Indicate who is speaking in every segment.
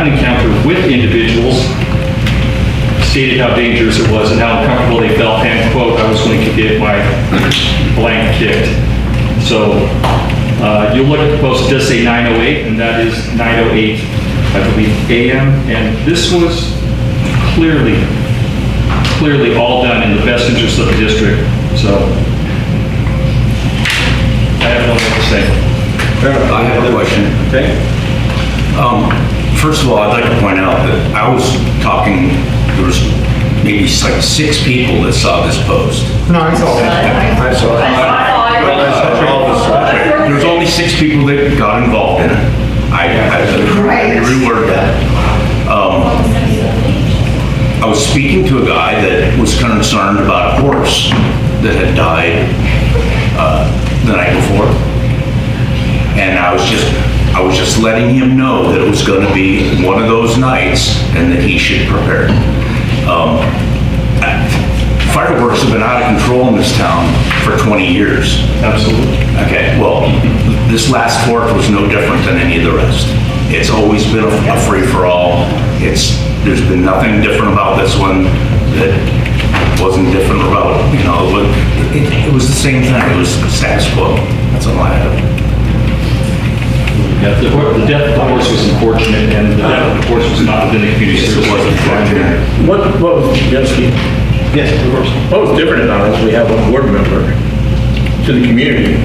Speaker 1: had an encounter with individuals, stated how dangerous it was and how uncomfortable they felt, and quote, I was going to get my blank kicked. So you'll look at the post, it does say 9:08, and that is 9:08, I believe, a.m. And this was clearly all done in the best interest of the district. So I have no more to say.
Speaker 2: I have a question.
Speaker 1: Okay.
Speaker 2: First of all, I'd like to point out that I was talking, there was maybe like 6 people that saw this post.
Speaker 3: No, I saw that.
Speaker 4: I saw it.
Speaker 2: There's only 6 people that got involved in it. I reword that. I was speaking to a guy that was concerned about a horse that had died the night before. And I was just letting him know that it was going to be one of those nights and that he should prepare. Fireworks have been out of control in this town for 20 years.
Speaker 1: Absolutely.
Speaker 2: Okay, well, this last 4th was no different than any of the rest. It's always been a free-for-all. There's been nothing different about this one that wasn't different about, it was the same thing. It was status quo. That's all I have.
Speaker 1: Yeah, the death of the horse was unfortunate, and the death of the horse was not within the community service.
Speaker 2: It wasn't.
Speaker 4: What was,
Speaker 1: Yes, of course.
Speaker 4: what was different about it is we have one board member to the community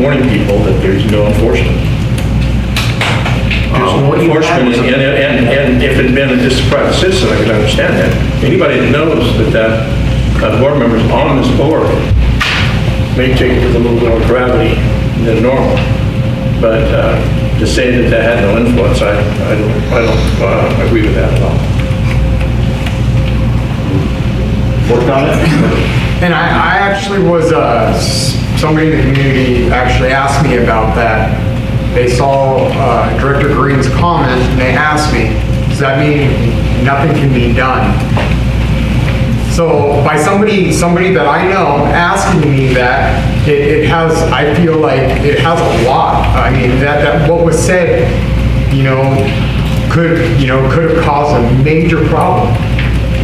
Speaker 4: warning people that there's no enforcement. There's no enforcement, and if it had been just a private citizen, I could understand that. Anybody that knows that board member's on this board may take it with a little bit more gravity than normal. But to say that that had no influence, I don't agree with that at all.
Speaker 1: Worked on it?
Speaker 3: And I actually was, somebody in the community actually asked me about that. They saw Director Green's comment and they asked me, does that mean nothing can be done? So by somebody that I know asking me that, it has, I feel like it has a lot. I mean, that what was said, could have caused a major problem.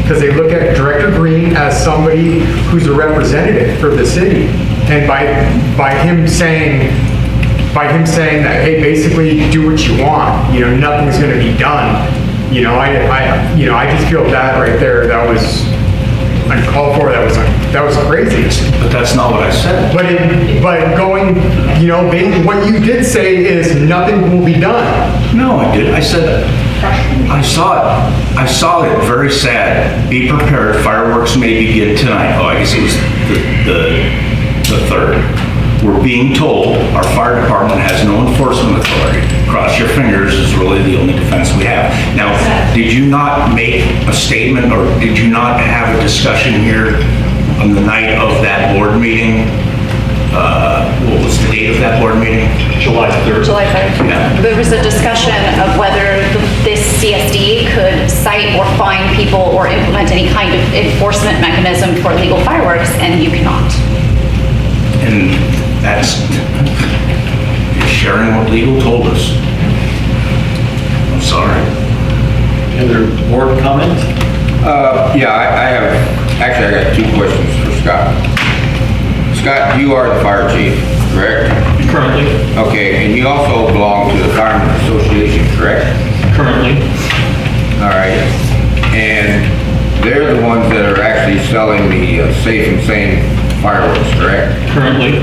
Speaker 3: Because they look at Director Green as somebody who's a representative for the city. And by him saying that, hey, basically do what you want, nothing's gonna be done. I just feel that right there, that was uncalled for, that was crazy.
Speaker 2: But that's not what I said.
Speaker 3: But going, what you did say is nothing will be done.
Speaker 2: No, I did. I said, I saw it very sad. Be prepared, fireworks may begin tonight. Oh, I guess it was the 3rd. We're being told our fire department has no enforcement authority. Cross your fingers is really the only defense we have. Now, did you not make a statement or did you not have a discussion here on the night of that board meeting? What was the date of that board meeting?
Speaker 1: July 3rd.
Speaker 5: July 3rd.
Speaker 2: Yeah.
Speaker 5: There was a discussion of whether this C.S.D. could cite or fine people or implement any kind of enforcement mechanism for illegal fireworks, and you cannot.
Speaker 2: And that's sharing what legal told us. I'm sorry.
Speaker 1: Any other board comment?
Speaker 6: Yeah, I got 2 questions for Scott. Scott, you are the fire chief, correct?
Speaker 1: Currently.
Speaker 6: Okay, and you also belong to the Firemen's Association, correct?
Speaker 1: Currently.
Speaker 6: All right. And they're the ones that are actually selling the Safe and Sane fireworks, correct?
Speaker 1: Currently.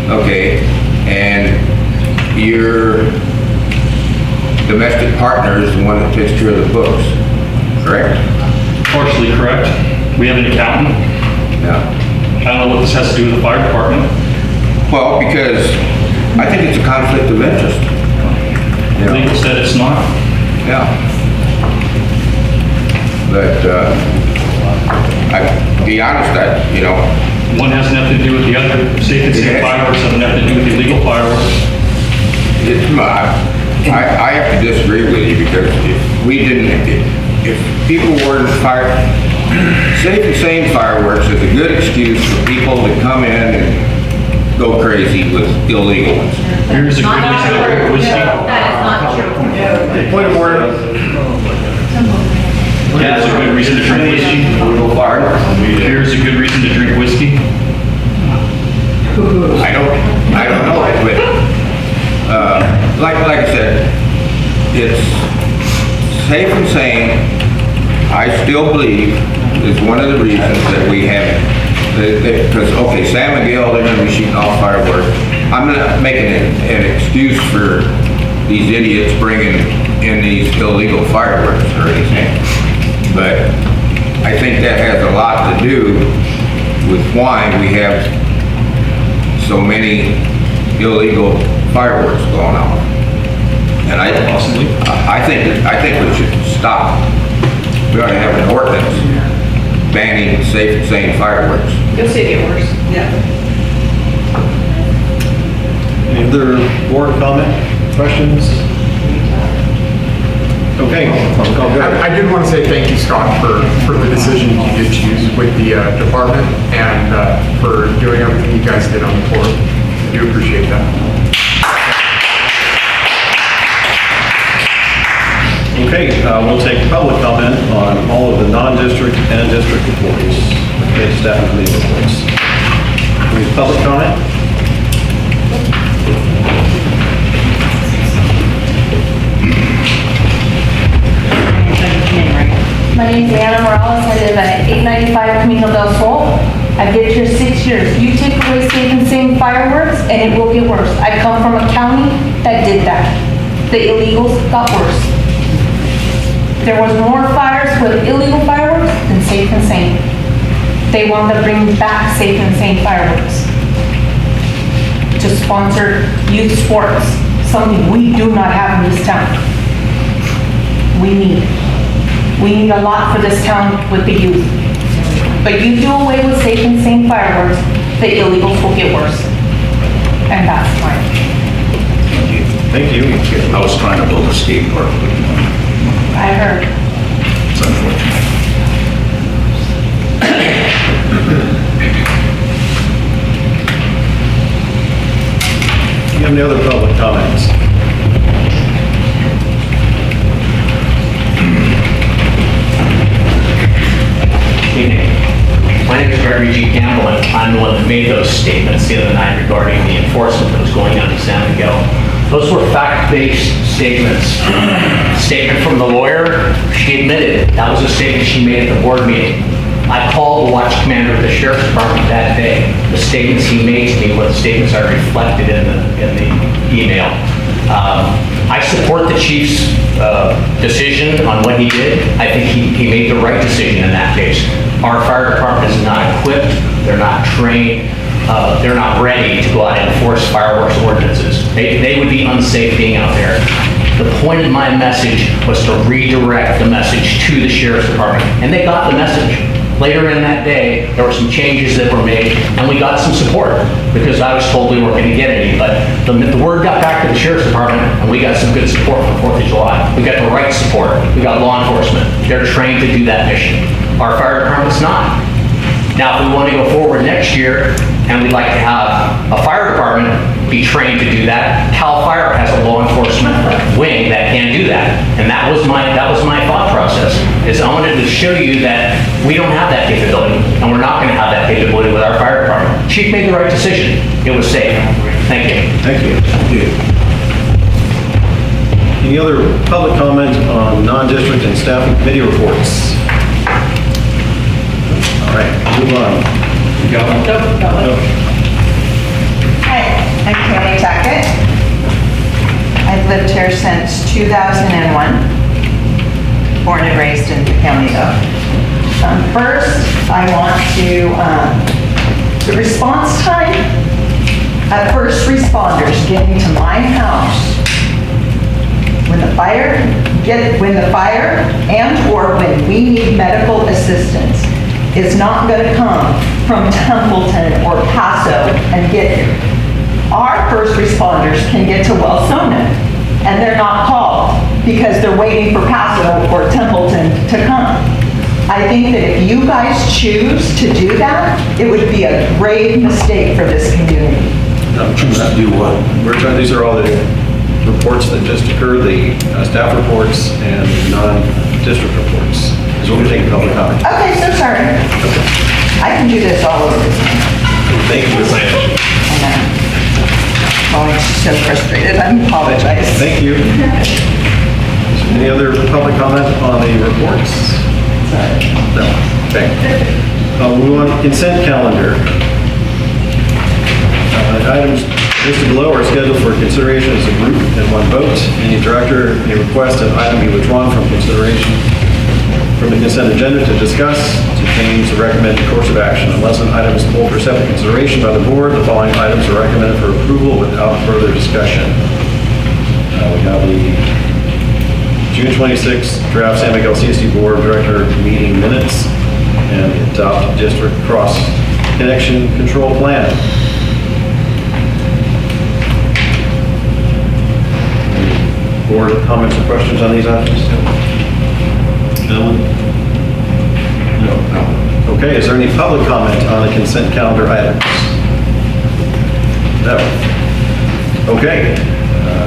Speaker 6: Okay. And your domestic partner is the one that takes care of the books, correct?
Speaker 1: Partially correct. We have an accountant.
Speaker 6: Yeah.
Speaker 1: I don't know what this has to do with the fire department.
Speaker 6: Well, because I think it's a conflict of interest.
Speaker 1: Legal said it's not.
Speaker 6: Yeah. But, I be honest,
Speaker 1: One has nothing to do with the other. Safe and sane fireworks have nothing to do with illegal fireworks.
Speaker 6: I have to disagree with you because if people were Safe and Sane fireworks is a good excuse for people to come in and go crazy with illegal ones.
Speaker 1: Here's a good reason to drink whiskey.
Speaker 7: That is not true.
Speaker 4: Point of order.
Speaker 1: Here's a good reason to drink whiskey. Here's a good reason to drink whiskey.
Speaker 6: I don't know, but, like I said, it's safe and sane. I still believe is one of the reasons that we have, because, okay, San Miguel, they're gonna be shooting off fireworks. I'm not making an excuse for these idiots bringing in these illegal fireworks or anything, but I think that has a lot to do with why we have so many illegal fireworks going on. And I think we should stop. We ought to have an ordinance banning safe and sane fireworks.
Speaker 7: You'll see it get worse. Yeah.
Speaker 8: Any other board comment, questions? Okay, I'll go.
Speaker 3: I did want to say thank you, Scott, for the decision you did choose with the department and for doing everything you guys did on the board. I do appreciate that.
Speaker 8: Okay, we'll take public comment on all of the non-district and district reports. Okay, staff and committee reports. Any public comment?
Speaker 9: My name is Anna Morales. I live at 895 Camino del Sol. I've lived here 6 years. You take away safe and sane fireworks, and it will get worse. I come from a county that did that. The illegals got worse. There was more fires with illegal fireworks than safe and sane. They want to bring back safe and sane fireworks to sponsor youth sports, something we do not have in this town. We need a lot for this town with the youth. But you do away with safe and sane fireworks, the illegals will get worse. And that's fine.
Speaker 8: Thank you.
Speaker 2: I was trying to build a skate park, but
Speaker 9: I heard.
Speaker 2: it's unfortunate.
Speaker 8: Do you have any other public comments?
Speaker 10: Evening. My name is Gregory G. Campbell, and I'm the one that made those statements the other night regarding the enforcement that was going on in San Miguel. Those were fact-based statements. Statement from the lawyer, she admitted that was a statement she made at the board meeting. I called the watch commander of the sheriff's department that day. The statements he made to me were the statements I reflected in the email. I support the chief's decision on what he did. I think he made the right decision in that case. Our fire department is not equipped, they're not trained, they're not ready to go out and enforce fireworks ordinances. They would be unsafe being out there. The point of my message was to redirect the message to the sheriff's department, and they got the message. Later in that day, there were some changes that were made, and we got some support, because I was told we weren't going to get any, but the word got back to the sheriff's department, and we got some good support for 4th of July. We got the right support. We got law enforcement. They're trained to do that mission. Our fire department's not. Now, if we want to go forward next year, and we'd like to have a fire department be trained to do that, CAL FIRE has a law enforcement wing that can do that. And that was my thought process, is I wanted to show you that we don't have that capability, and we're not going to have that capability with our fire department. Chief made the right decision. It was safe. Thank you.
Speaker 8: Thank you. Any other public comment on non-district and staff and committee reports? All right, move on.
Speaker 11: Hi, I'm Kelly Tackett. I've lived here since 2001, born and raised in the county though. First, I want to, the response time of first responders getting to my house when the fire and or when we need medical assistance is not going to come from Templeton or Paso and get here. Our first responders can get to Wellsona, and they're not called because they're waiting for Paso or Templeton to come. I think that if you guys choose to do that, it would be a grave mistake for this community.
Speaker 2: Choose to do what?
Speaker 8: These are all the reports that just occurred, the staff reports and non-district reports. Is what we're taking public comment.
Speaker 11: Okay, so sorry. I can do this all over again.
Speaker 8: Thank you.
Speaker 11: Oh, I'm so frustrated, I apologize.
Speaker 8: Thank you. Any other public comment on the reports? No. Okay. We want consent calendar. Items listed below are scheduled for consideration as a group and one vote. Any director may request an item be withdrawn from consideration from the consent agenda to discuss, to change the recommended course of action. Unless an item is pulled for separate consideration by the board, the following items are recommended for approval without further discussion. We have the June 26th draft San Miguel C.S.D. Board Director meeting minutes and adopt district cross connection control plan. Board comments or questions on these items? Ellen? No. Okay, is there any public comment on the consent calendar items? No. Okay.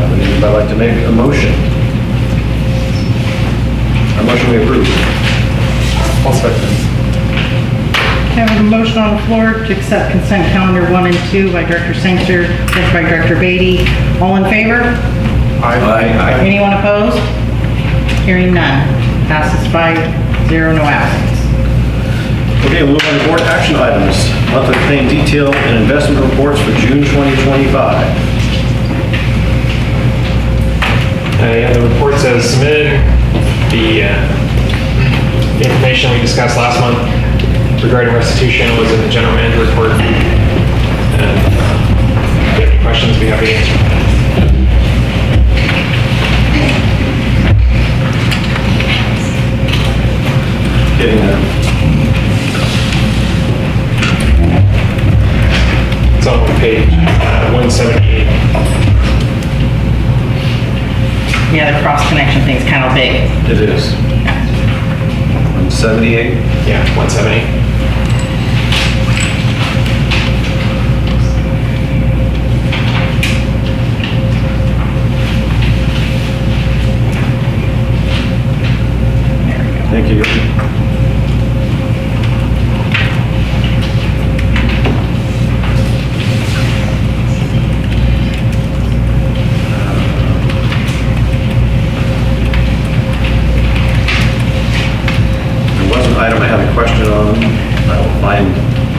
Speaker 8: Would anybody like to make a motion? A motion we approve.
Speaker 3: I'll second.
Speaker 12: Okay, I have a motion on the floor to accept consent calendar 1 and 2 by Director Sangster, second by Director Beatty. All in favor?
Speaker 2: Aye.
Speaker 12: Anyone opposed? Hearing none. Passes 5-0, no absence.
Speaker 8: Okay, we'll move on to board action items. Monthly claim detail and investment reports for June 2025.
Speaker 13: Yeah, the reports as submitted, the information we discussed last month regarding restitution was in the general manager report. And if you have any questions, we'd be happy to answer.
Speaker 8: Getting there.
Speaker 13: It's on page 178.
Speaker 12: Yeah, the cross connection thing's kind of big.
Speaker 8: It is. 178?
Speaker 13: Yeah, 170.
Speaker 8: Thank you. There was an item I had a question on. I will find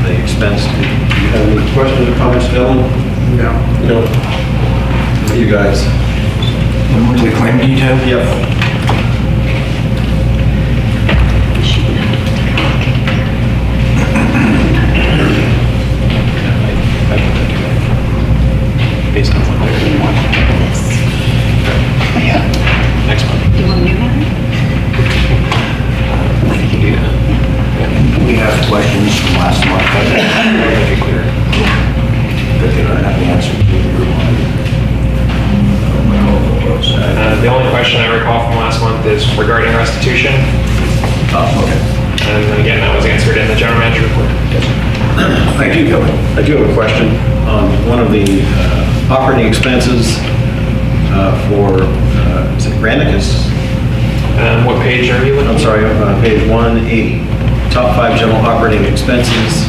Speaker 8: the expense. Do you have any questions or comments, Ellen?
Speaker 3: No.
Speaker 8: No. You guys?
Speaker 2: The monthly claim detail?
Speaker 8: Yep.
Speaker 13: Based on what they're doing. Yeah. Next month.
Speaker 5: Do you want to do that?
Speaker 13: We can do that.
Speaker 2: We have questions from last month
Speaker 13: That'd be clear.
Speaker 2: that they don't have the answer to.
Speaker 13: The only question I recall from last month is regarding restitution.
Speaker 2: Okay.
Speaker 13: And then again, that was answered in the general manager report.
Speaker 2: Thank you, Kevin.
Speaker 8: I do have a question on one of the operating expenses for, is it Granicus?
Speaker 13: What page are you looking at?
Speaker 8: I'm sorry, page 180. Top 5 general operating expenses.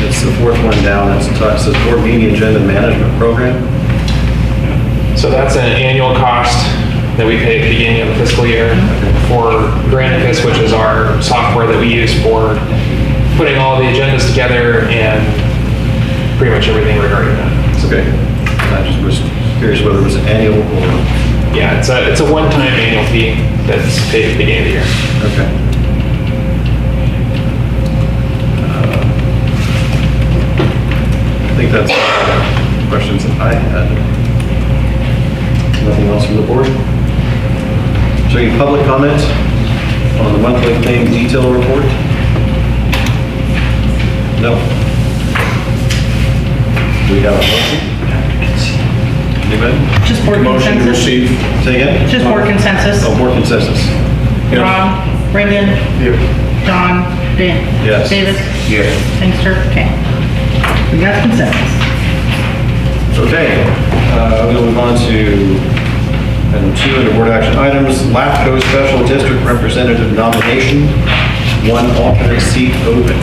Speaker 8: It's the fourth one down. It says Board Meeting Agenda Management Program.
Speaker 13: So that's an annual cost that we pay at the beginning of the fiscal year for Granicus, which is our software that we use for putting all the agendas together and pretty much everything regarding that.
Speaker 8: Okay. I just was curious whether it was annual or...
Speaker 13: Yeah, it's a one-time annual fee that's paid at the beginning of the year.
Speaker 8: Okay. I think that's all the questions that I had. Nothing else from the board? Is there any public comment on the monthly claim detail report? No. Do we have a motion? Anybody?
Speaker 12: Just board
Speaker 4: Motion to
Speaker 12: consensus.
Speaker 4: receive.
Speaker 8: Say again?
Speaker 12: Just board consensus.
Speaker 8: Oh, board consensus.
Speaker 12: Rob, Brendan,
Speaker 3: Here.
Speaker 12: John, Dan.
Speaker 8: Yes.
Speaker 12: Davis.
Speaker 2: Yes.
Speaker 12: Sangster. Okay. We got consensus.
Speaker 8: Okay, we'll move on to item 2 under board action items. LAFCO Special District Representative nomination, 1 alternate seat open.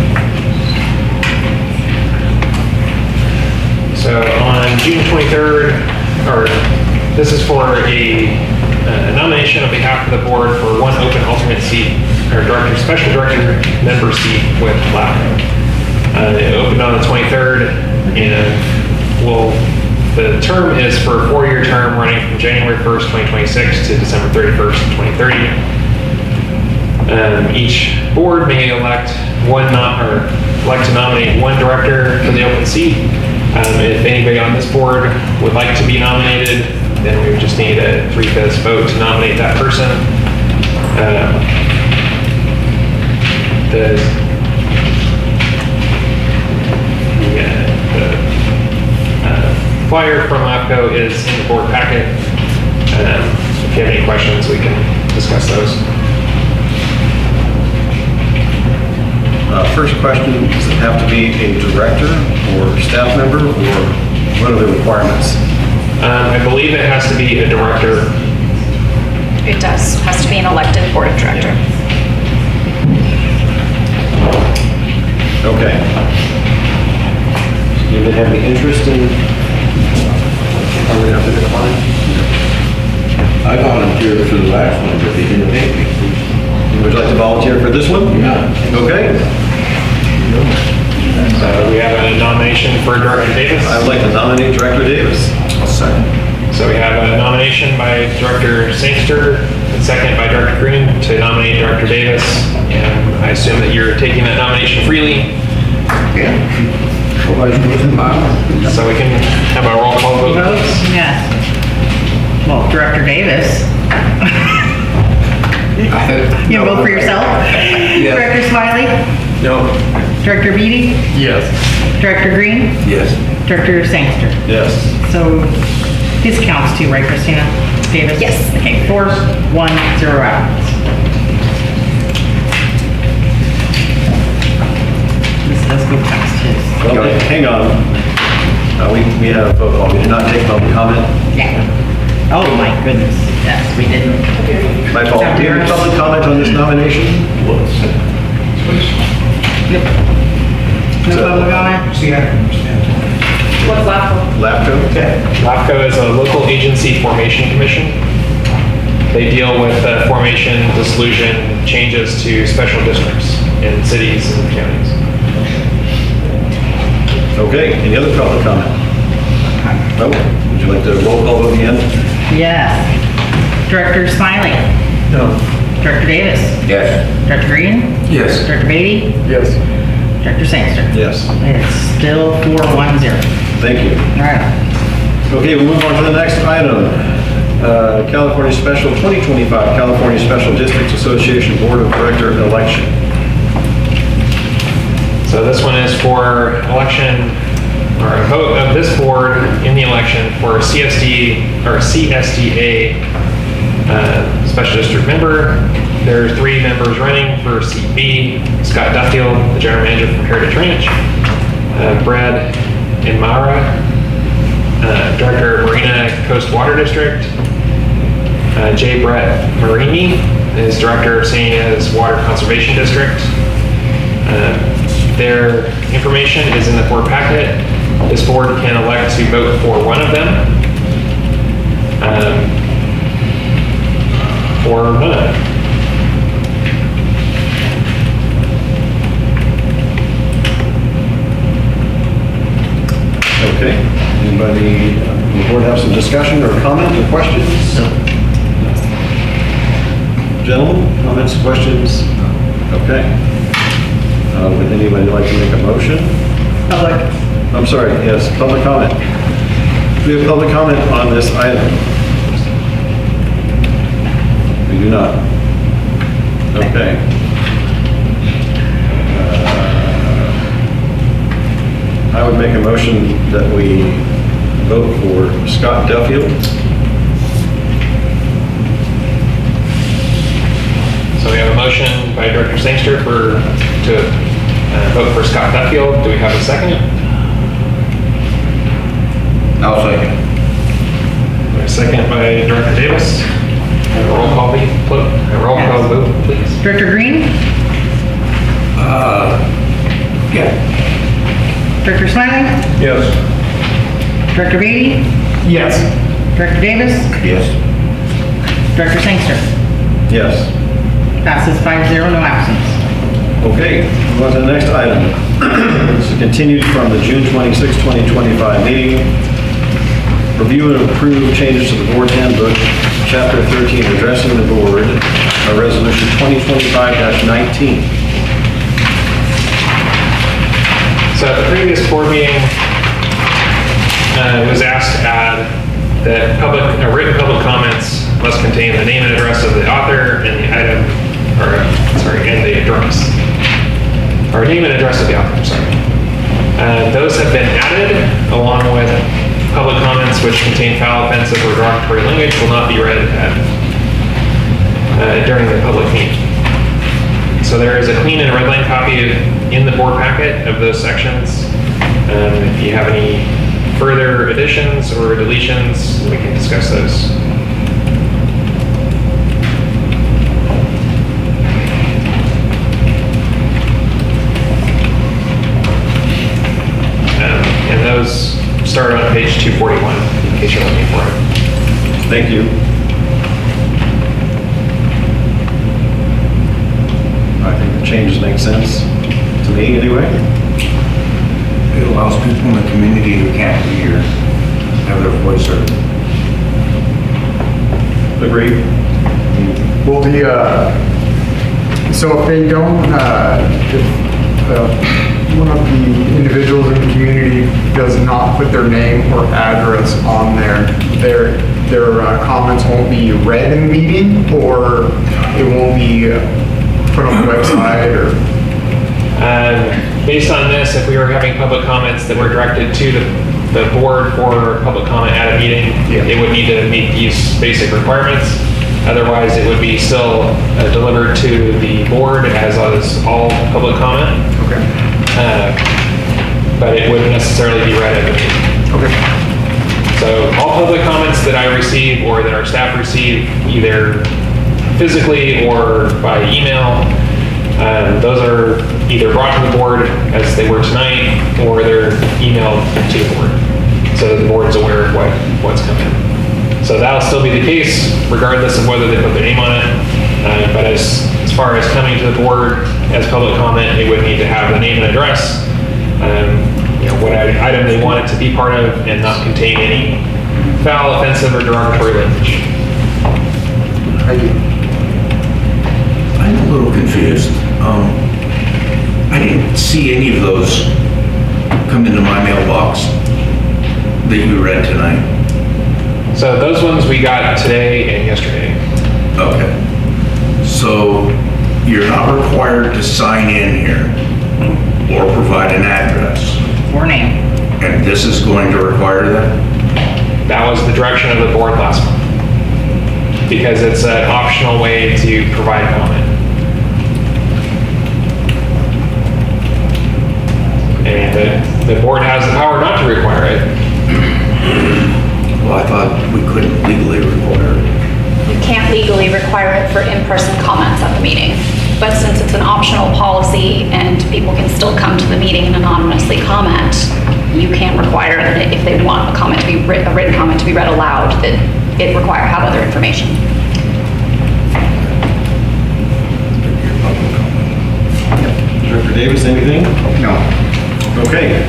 Speaker 13: So on June 23rd, or this is for a nomination on behalf of the board for 1 open alternate seat, or special director member seat with LAFCO. It opened on the 23rd, and the term is for a 4-year term running from January 1st, 2026 to December 31st, 2030. Each board may elect to nominate 1 director for the open seat. If anybody on this board would like to be nominated, then we would just need a 3/5 vote to nominate that person. The flyer from LAFCO is in the board packet. If you have any questions, we can discuss those.
Speaker 8: First question, does it have to be a director or staff member, or what are the requirements?
Speaker 13: I believe it has to be a director.
Speaker 5: It does, has to be an elected board director.
Speaker 8: Okay. Anybody have any interest in? I'm going to have to decline.
Speaker 6: I volunteered for the last one, but they didn't take me.
Speaker 8: Would you like to volunteer for this one?
Speaker 6: Yeah.
Speaker 8: Okay.
Speaker 13: So we have a nomination for Director Davis.
Speaker 8: I would like to nominate Director Davis.
Speaker 2: I'll second.
Speaker 13: So we have a nomination by Director Sangster, and second by Director Green to nominate Director Davis. And I assume that you're taking that nomination freely.
Speaker 6: Yeah. Nobody's losing my mind.
Speaker 13: So we can have a roll call vote.
Speaker 12: Yes. Well, Director Davis. You vote for yourself?
Speaker 6: Yes.
Speaker 12: Director Smiley?
Speaker 4: No.
Speaker 12: Director Beatty?
Speaker 4: Yes.
Speaker 12: Director Green?
Speaker 6: Yes.
Speaker 12: Director Sangster?
Speaker 8: Yes.
Speaker 12: So this counts too, right, Christina? Davis?
Speaker 5: Yes.
Speaker 12: Okay, 4, 1, 0 out. This does go past his.
Speaker 8: Well, hang on. We had a vote call. We did not take public comment.
Speaker 12: Yeah. Oh my goodness, yes, we didn't.
Speaker 8: My fault. Do you have public comment on this nomination?
Speaker 12: Yep. No public comment?
Speaker 7: What's LAFCO?
Speaker 8: LAFCO?
Speaker 13: LAFCO is a local agency formation commission. They deal with formation, dissolution, changes to special districts in cities and counties.
Speaker 8: Okay, any other public comment? Oh, would you like to roll call vote again?
Speaker 12: Yes. Director Smiley?
Speaker 4: No.
Speaker 12: Director Davis?
Speaker 6: Yes.
Speaker 12: Director Green?
Speaker 2: Yes.
Speaker 12: Director Beatty?
Speaker 4: Yes.
Speaker 12: Director Sangster?
Speaker 8: Yes.
Speaker 12: It's still 4-1-0.
Speaker 8: Thank you.
Speaker 12: All right.
Speaker 8: Okay, we'll move on to the next item. California Special 2025 California Special Districts Association Board of Director election.
Speaker 13: So this one is for election, or a vote of this board in the election for CSD or CSDA special district member. There are 3 members running for seat B: Scott Duffield, the general manager from Heritage Ranch; Brad Imara, director of Marina Coast Water District; J. Brett Marini is director of St. Anna's Water Conservation District. Their information is in the board packet. This board can elect to vote for one of them, or none.
Speaker 8: Okay, anybody on the board have some discussion or comment or questions? No. Gentlemen, comments, questions? Okay. Would anybody like to make a motion?
Speaker 12: Public.
Speaker 8: I'm sorry, yes, public comment. Do we have public comment on this item? We do not. Okay. I would make a motion that we vote for Scott Duffield.
Speaker 13: So we have a motion by Director Sangster to vote for Scott Duffield. Do we have a second?
Speaker 6: I'll second.
Speaker 13: A second by Director Davis. A roll call vote, please.
Speaker 12: Director Green?
Speaker 2: Yeah.
Speaker 12: Director Smiley?
Speaker 4: Yes.
Speaker 12: Director Beatty?
Speaker 3: Yes.
Speaker 12: Director Davis?
Speaker 6: Yes.
Speaker 12: Director Sangster?
Speaker 8: Yes.
Speaker 12: Passes 5-0, no absence.
Speaker 8: Okay, move on to the next item. This is continued from the June 26, 2025 meeting. Review and approve changes to the board handbook, chapter 13, addressing the board, resolution 2025-19.
Speaker 13: So at the previous board meeting, it was asked to add that written public comments must contain the name and address of the author and the item, and the address. Or name and address of the author, sorry. Those have been added along with public comments which contain foul, offensive, or derogatory language will not be read during the public meeting. So there is a clean and red line copy in the board packet of those sections. If you have any further additions or deletions, we can discuss those. And those start on page 241, in case you're looking for it.
Speaker 8: Thank you. I think the changes make sense, to me anyway.
Speaker 2: It allows people in the community who can't be here have their voice heard.
Speaker 8: Agreed.
Speaker 3: Well, so if they don't, if one of the individuals in the community does not put their name or address on there, their comments won't be read in the meeting, or it won't be put on the website, or?
Speaker 13: Based on this, if we were having public comments that were directed to the board for public comment at a meeting, it would need to meet these basic requirements. Otherwise, it would be still delivered to the board as all public comment.
Speaker 3: Okay.
Speaker 13: But it wouldn't necessarily be read at the meeting.
Speaker 3: Okay.
Speaker 13: So all public comments that I receive or that our staff receive, either physically or by email, those are either brought to the board as they were tonight, or they're emailed to the board, so that the board's aware of what's coming. So that'll still be the case, regardless of whether they put their name on it. But as far as coming to the board as public comment, it would need to have the name and address, what item they want it to be part of, and not contain any foul, offensive, or derogatory language.
Speaker 3: Thank you.
Speaker 2: I'm a little confused. I didn't see any of those come into my mailbox that you read tonight.
Speaker 13: So those ones we got today and yesterday.
Speaker 2: Okay. So you're not required to sign in here or provide an address.
Speaker 12: Or name.
Speaker 2: And this is going to require that?
Speaker 13: That was the direction of the board last month, because it's an optional way to provide comment. And the board has the power not to require it.
Speaker 2: Well, I thought we couldn't legally require it.
Speaker 5: You can't legally require it for in-person comments at the meeting. But since it's an optional policy and people can still come to the meeting and anonymously comment, you can't require that if they want a comment to be a written comment to be read aloud, that it have other information.
Speaker 8: Director Davis, anything?
Speaker 6: No.
Speaker 8: Okay,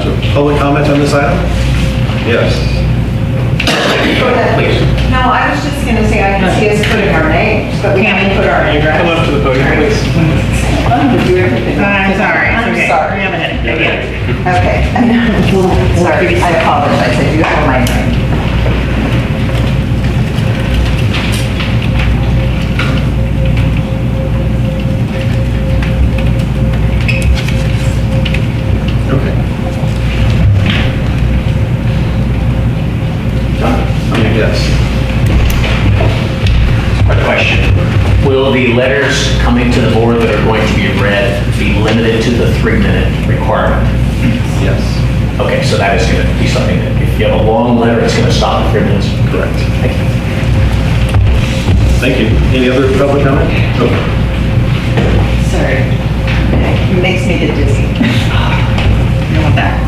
Speaker 8: so public comment on this item? Yes.
Speaker 11: Please. No, I was just gonna say, I can see us putting our names, but we haven't put our address.
Speaker 13: Come up to the podium, please.
Speaker 11: I'm gonna do everything.
Speaker 12: I'm sorry.
Speaker 11: I'm
Speaker 12: Okay.
Speaker 11: sorry.
Speaker 12: I have a headache.
Speaker 11: Okay. Sorry, I apologize, I do have my name.
Speaker 8: Okay. Yes.
Speaker 10: A question. Will the letters coming to the board that are going to be read be limited to the 3-minute requirement?
Speaker 8: Yes.
Speaker 10: Okay, so that is going to be something that if you have a long letter, it's going to stop in 3 minutes.
Speaker 8: Correct.
Speaker 10: Thank you.
Speaker 8: Thank you. Any other public comment? Oh,
Speaker 11: Sorry. It makes me get dizzy. You want that?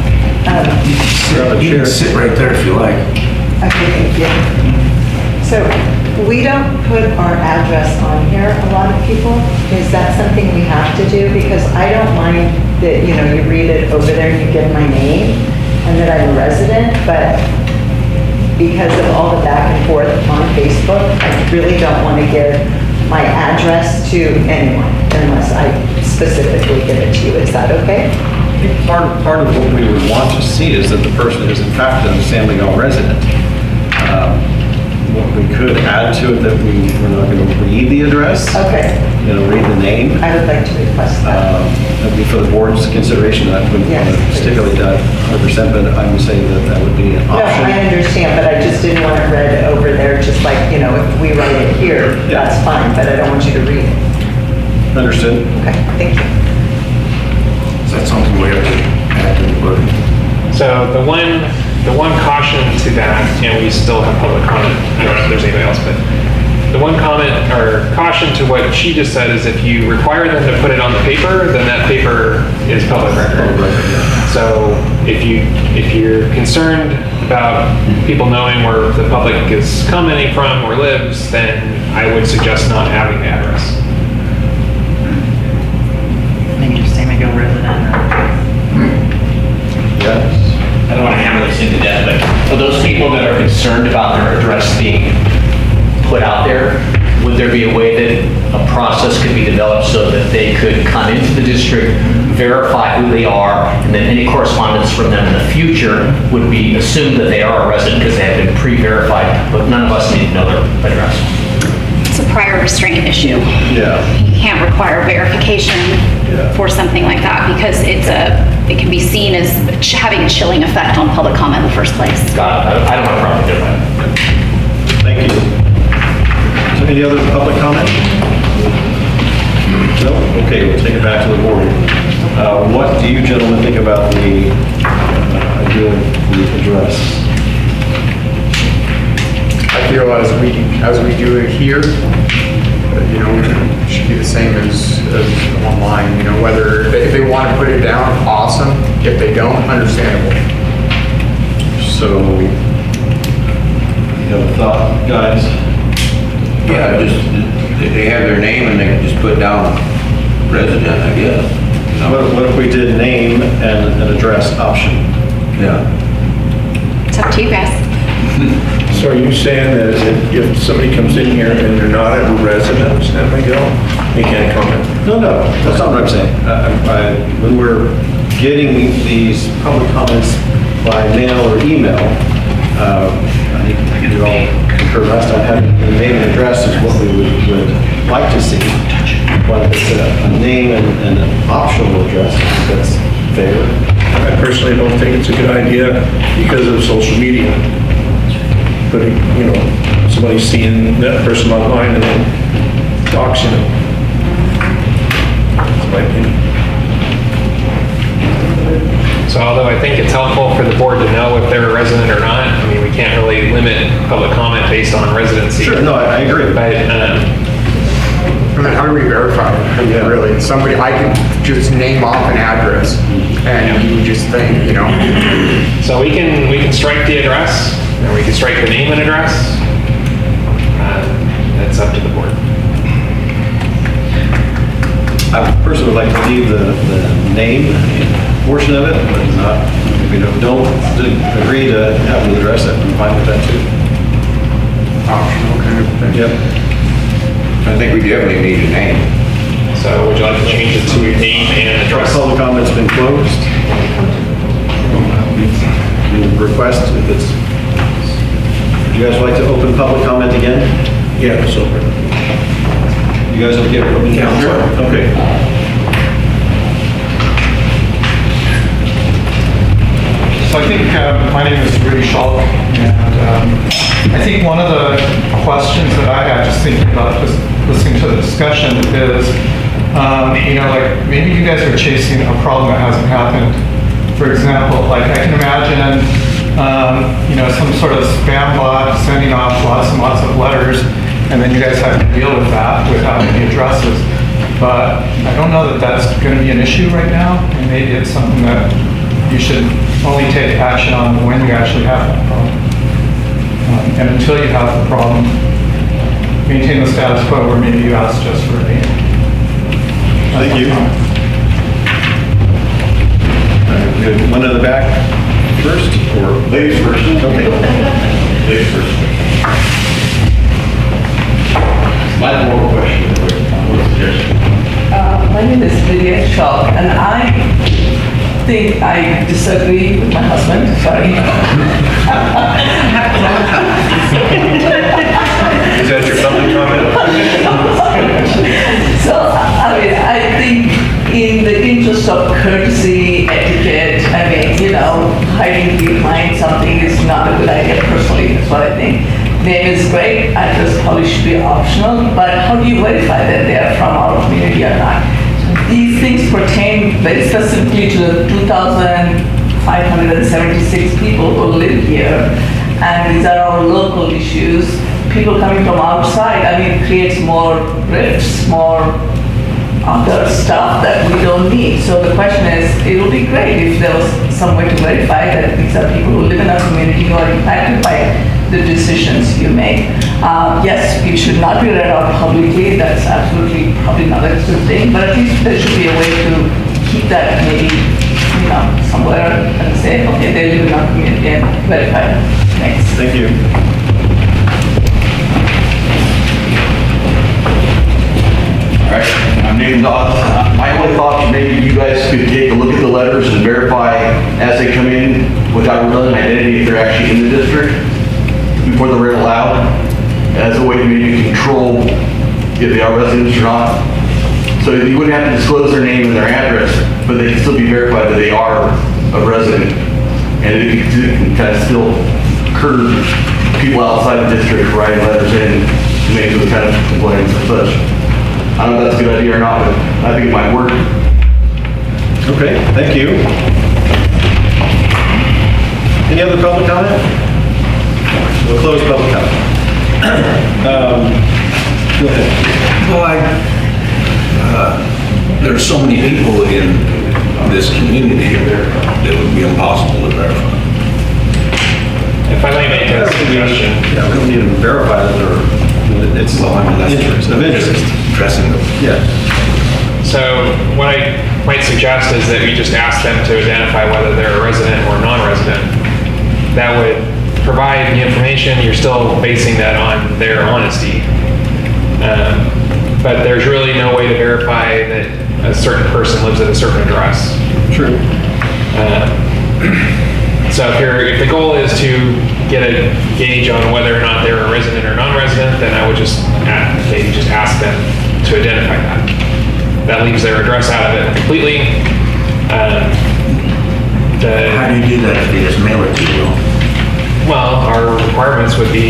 Speaker 2: You can sit right there if you like.
Speaker 11: Okay, thank you. So we don't put our address on here, a lot of people. Is that something we have to do? Because I don't mind that, you read it over there and you give my name and that I'm a resident, but because of all the back and forth on Facebook, I really don't want to give my address to anyone unless I specifically give it to you. Is that okay?
Speaker 8: I think part of what we would want to see is that the person is in fact a San Miguel resident. What we could add to it that we're not going to read the address.
Speaker 11: Okay.
Speaker 8: Read the name.
Speaker 11: I would like to request that.
Speaker 8: That'd be for the board's consideration. I wouldn't want to
Speaker 11: Yes, please.
Speaker 8: stipulate that 100%, but I would say that would be an
Speaker 11: No,
Speaker 8: option.
Speaker 11: I understand, but I just didn't want it read over there, just like, if we write it here,
Speaker 8: Yeah.
Speaker 11: that's fine, but I don't want you to read it.
Speaker 8: Understood.
Speaker 11: Okay, thank you.
Speaker 2: Is that something we have to add to the book?
Speaker 13: So the one caution to that, we still have public comment. I don't know if there's anybody else, but the one comment or caution to what she just said is if you require them to put it on the paper, then that paper is public record. So if you're concerned about people knowing where the public is commenting from or lives, then I would suggest not having the address.
Speaker 12: I think just San Miguel resident.
Speaker 8: Yes.
Speaker 10: I don't want to hammer this into death, but for those people that are concerned about their address being put out there, would there be a way that a process could be developed so that they could come into the district, verify who they are, and then any correspondence from them in the future would be assumed that they are a resident because they have been pre-verified, but none of us need to know their address?
Speaker 5: It's a prior restraint issue.
Speaker 8: Yeah.
Speaker 5: You can't require verification for something like that because it can be seen as having a chilling effect on public comment in the first place.
Speaker 10: Got it. I don't have a problem with that.
Speaker 8: Thank you. Is there any other public comment? No? Okay, we'll take it back to the board. What do you gentlemen think about the idea of the address?
Speaker 3: I feel as we do it here, it should be the same as online, whether if they want to put it down, awesome. If they don't, understandable.
Speaker 8: So, you have a thought, guys?
Speaker 6: Yeah, just, they have their name and they can just put down resident, I guess.
Speaker 8: What if we did name and an address option?
Speaker 6: Yeah.
Speaker 5: It's up to you guys.
Speaker 4: So are you saying that if somebody comes in here and they're not a resident of San Miguel, they can't comment?
Speaker 8: No, that's not what I'm saying. When we're getting these public comments by mail or email, I think you all concur last time, having the name and address is what we would like to see. But if it's a name and an optional address, I think that's fair.
Speaker 4: I personally don't think it's a good idea because of social media. Putting, somebody seeing that person online and then doxing them. That's my opinion.
Speaker 13: So although I think it's helpful for the board to know if they're a resident or not, we can't really limit public comment based on residency.
Speaker 8: Sure, no, I agree.
Speaker 13: But,
Speaker 3: And then how do we verify it? Really, I can just name off an address and you just think,
Speaker 13: so we can strike the address, or we can strike the name and address. That's up to the board.
Speaker 8: I personally would like to leave the name portion of it, but not, if we don't agree to have the address, I'm fine with that too.
Speaker 3: optional kind of thing.
Speaker 8: Yep.
Speaker 6: I think we definitely need a name.
Speaker 13: So would you like to change it to name and address?
Speaker 8: Public comment's been closed. You request if it's, would you guys like to open public comment again?
Speaker 4: Yeah, so.
Speaker 8: You guys okay with open comment?
Speaker 6: Sure.
Speaker 8: Okay.
Speaker 14: So I think, my name is Rudy Schulk, and I think one of the questions that I had just thinking about this, listening to the discussion is, like maybe you guys are chasing a problem that hasn't happened For example, like I can imagine, some sort of spam bot sending off lots and lots of letters, and then you guys have to deal with that without any addresses. But I don't know that that's going to be an issue right now, and maybe it's something that you should only take action on when you actually have that problem. And until you have the problem, maintain the status quo where maybe you ask just for a name.
Speaker 8: Thank you. Good. One in the back first, or ladies first? Okay. Ladies first.
Speaker 15: My more question, one suggestion.
Speaker 16: My name is Lydia Shaw, and I think I disagree with my husband. Sorry.
Speaker 8: Is that your public comment?
Speaker 16: So, I think in the interest of courtesy, etiquette, hiding behind something is not a good idea personally. That's what I think. Name is great, address probably should be optional, but how do you verify that they are from our community or not? These things pertain very specifically to the 2,576 people who live here, and these are our local issues. People coming from outside, it creates more rifts, more other stuff that we don't need. So the question is, it would be great if there was some way to verify that these are people who live in our community who are impacted by the decisions you make. Yes, it should not be read out publicly. That's absolutely probably not a good thing, but at least there should be a way to keep that maybe, somewhere and say, okay, they live in our community and verify. Thanks.
Speaker 8: Thank you.
Speaker 15: All right, my name's Oz. My only thought is maybe you guys could take a look at the letters and verify as they come in without revealing identity if they're actually in the district before they're read aloud, as a way to maybe control if they are residents or not. So you wouldn't have to disclose their name and their address, but they can still be verified that they are a resident. And it can kind of still curb people outside the district writing letters in to make those kind of complaints and such. I don't know if that's a good idea or not, but I think it might work.
Speaker 8: Okay, thank you. Any other public comment? We'll close public comment. Go ahead.
Speaker 2: Well, there's so many people in this community that it would be impossible to verify.
Speaker 13: If I may make a suggestion.
Speaker 8: Yeah, we don't need to verify that it's of interest.
Speaker 2: Addressing them.
Speaker 8: Yeah.
Speaker 13: So what I might suggest is that we just ask them to identify whether they're a resident or non-resident. That would provide the information. You're still basing that on their honesty. But there's really no way to verify that a certain person lives at a certain address.
Speaker 8: True.
Speaker 13: So if the goal is to get a gauge on whether or not they're a resident or non-resident, then I would just maybe just ask them to identify that. That leaves their address out of it completely.
Speaker 2: How do you do that if they just mail it to you?
Speaker 13: Well, our requirements would be